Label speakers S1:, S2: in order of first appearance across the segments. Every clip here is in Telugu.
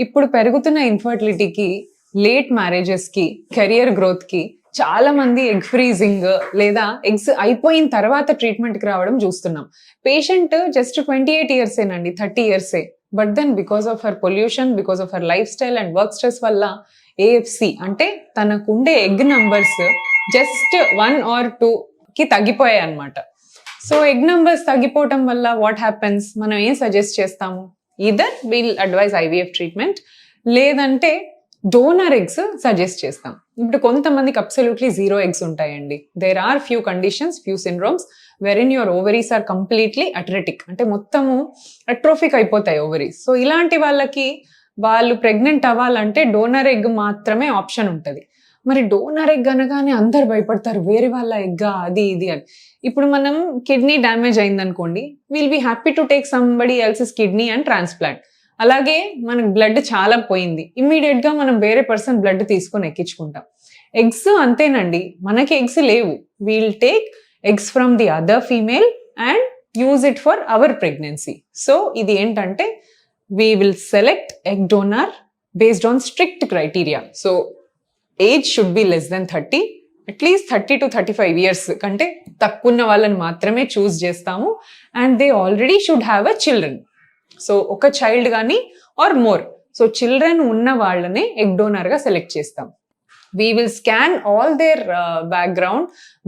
S1: ఇప్పుడు పెరుగుతున్న ఇన్ఫర్టిలిటీకి, లేట్ మ్యారేజెస్కి, కెరియర్ గ్రోత్కి చాలా మంది ఎగ్ ఫ్రీజింగ్ లేదా ఎగ్స్ అయిపోయిన తర్వాత ట్రీట్మెంట్కి రావడం చూస్తున్నాం. పేషెంట్ జస్ట్ 28 ఇయర్సేనండి, 30 ఇయర్సే. But then because of her pollution, because of her lifestyle and work stress వల్ల ఏఎఫ్సి అంటే తనకుండే ఎగ్ నంబర్స్ జస్ట్ 1 or 2కి తగ్గిపోయాయి అనమాట. సో ఎగ్ నంబర్స్ తగ్గిపోవటం వల్ల వాట్ హ్యాపెన్స్, మనం ఏం సజెస్ట్ చేస్తాము? Either will advise IVF treatment, లేదంటే డోనర్ ఎగ్స్ సజెస్ట్ చేస్తాం. ఇప్పుడు కొంతమందికి అబ్సల్యూట్లీ 0 ఎగ్స్ ఉంటాయండి. There are few conditions, few syndromes wherein your ovaries are completely atretic, అంటే మొత్తము అట్రోఫిక్ అయిపోతాయి ఓవరీస్. సో ఇలాంటి వాళ్ళకి వాళ్ళు ప్రెగ్నెంట్ అవ్వాలంటే డోనర్ ఎగ్ మాత్రమే ఆప్షన్ ఉంటుంది. మరి డోనర్ ఎగ్ అనగానే అందరు భయపడతారు, వేరే వాళ్ళ ఎగ్గా అది ఇది అని. ఇప్పుడు మనం కిడ్నీ డ్యామేజ్ అయిందనుకోండి, will be happy to take somebody else's kidney and transplant. అలాగే మనకు బ్లడ్ చాలా పోయింది, ఇమ్మీడియట్ గా మనం వేరే పర్సన్ బ్లడ్ తీసుకొని ఎక్కించుకుంటాం. ఎగ్స్ అంతేనండి, మనకి ఎగ్స్ లేవు, we'll take eggs from the other female and use it for hour pregnancy. So ఇది ఏంటంటే we will select egg donor based on strict criteria. So age should be less than 30, at least 30 to 35 years కంటే తక్కువ ఉన్న వాళ్ళని మాత్రమే చూస్ చేస్తాము. And they already should have a children. So ఒక చైల్డ్ కానీ ఆర్ మోర్. సో చిల్డ్రన్ ఉన్న వాళ్ళనే ఎగ్ డోనర్గా సెలెక్ట్ చేస్తాం. We will scan all their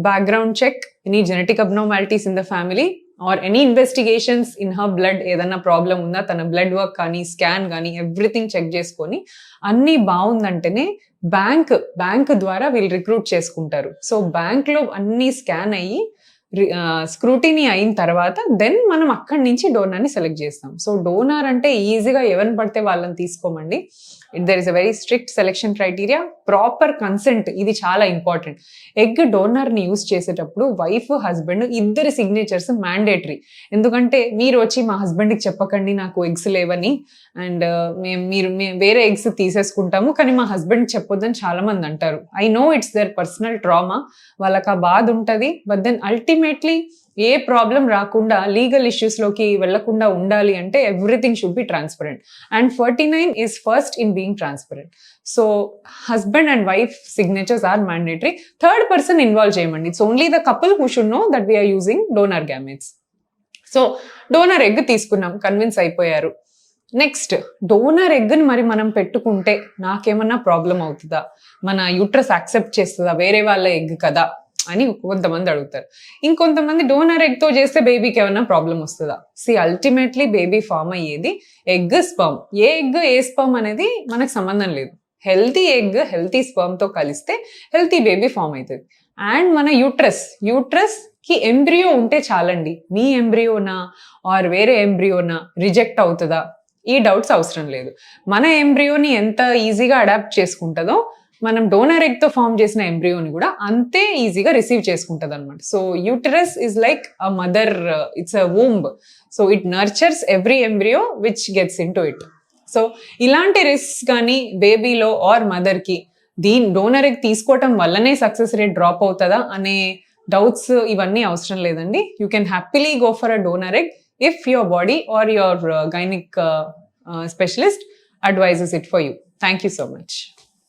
S1: background check, any genetic abnormalities in the family or any investigations in her blood, ఏదన్నా ప్రాబ్లం ఉందా, తన బ్లడ్ వర్క్ కానీ స్కాన్ కానీ ఎవ్రీథింగ్ చెక్ చేసుకొని అన్నీ బాగుందంటేనే బ్యాంక్ ద్వారా వీళ్ళు రిక్రూట్ చేసుకుంటారు. సో బ్యాంక్లో అన్నీ స్కాన్ అయ్యి స్క్రూటినీ అయిన తర్వాత దెన్ మనం అక్కడి నుంచి డోనర్ని సెలెక్ట్ చేస్తాం. సో డోనర్ అంటే ఈజీగా ఎవరిని పడితే వాళ్ళని తీసుకోమండి. There is a very strict selection criteria, proper consent, ఇది చాలా ఇంపార్టెంట్. ఎగ్ డోనర్ని యూజ్ చేసేటప్పుడు వైఫ్ హస్బెండ్ ఇద్దరి సిగ్నేచర్స్ మ్యాండేటరీ. ఎందుకంటే మీరు వచ్చి మా హస్బెండ్కి చెప్పకండి నాకు ఎగ్స్ లేవని, అండ్ మేము వేరే ఎగ్స్ తీసేసుకుంటాము కానీ మా హస్బెండ్కి చెప్పొద్దని చాలా మంది అంటారు. I know it's their personal trauma, వాళ్ళకి ఆ బాధ ఉంటుంది. బట్ దెన్ అల్టిమేట్లీ ఏ ప్రాబ్లం రాకుండా, లీగల్ ఇష్యూస్లోకి వెళ్లకుండా ఉండాలి అంటే everything should be transparent. And 49 is first in being transparent. So husband and wife signatures are mandatory. Third person involve చేయమండి. It's only the couple who should know that we're using donor gametes. So donor egg తీసుకున్నాం, కన్విన్స్ అయిపోయారు. నెక్స్ట్ డోనర్ ఎగ్ని మరి మనం పెట్టుకుంటే నాకేమన్నా ప్రాబ్లం అవుతుందా, మన యూట్రస్ యాక్సెప్ట్ చేస్తుందా, వేరే వాళ్ళ ఎగ్ కదా అని కొంతమంది అడుగుతారు. ఇంకొంతమంది డోనర్ ఎగ్తో చేస్తే బేబీకి ఏమైనా ప్రాబ్లం వస్తుందా? అల్టిమేట్లీ బేబీ ఫామ్ అయ్యేది ఎగ్ స్పర్మ్. ఏ ఎగ్ ఏ స్పర్మ్ అనేది మనకు సంబంధం లేదు. హెల్తీ ఎగ్ హెల్తీ స్పర్మ్తో కలిస్తే హెల్తీ బేబీ ఫామ్ అవుతుంది. అండ్ మన యూట్రస్ కి ఎంబ్రియో ఉంటే చాలండి. మీ ఎంబ్రియోనా ఆర్ వేరే ఎంబ్రియోనా రిజెక్ట్ అవుతుందా, ఈ డౌట్స్ అవసరం లేదు. మన ఎంబ్రియోని ఎంత ఈజీగా అడాప్ట్ చేసుకుంటుందో మనం డోనర్ ఎగ్తో ఫామ్ చేసిన ఎంబ్రియోని కూడా అంతే ఈజీగా రిసీవ్ చేసుకుంటుంది అనమాట. So uterus is like a mother, it's a womb. So it nurtures every embryo which gets in to it. So ఇలాంటి రిస్క్ కానీ బేబీలో ఆర్ మదర్కి డోనర్ ఎగ్ తీసుకోవటం వల్లనే సక్సెస్ రేట్ డ్రాప్ అవుతుందా అనే డౌట్స్ ఇవన్నీ అవసరం లేదండి. You can happily go for a donor egg if your body or your gynec specialist advises it for you. Thank you so much.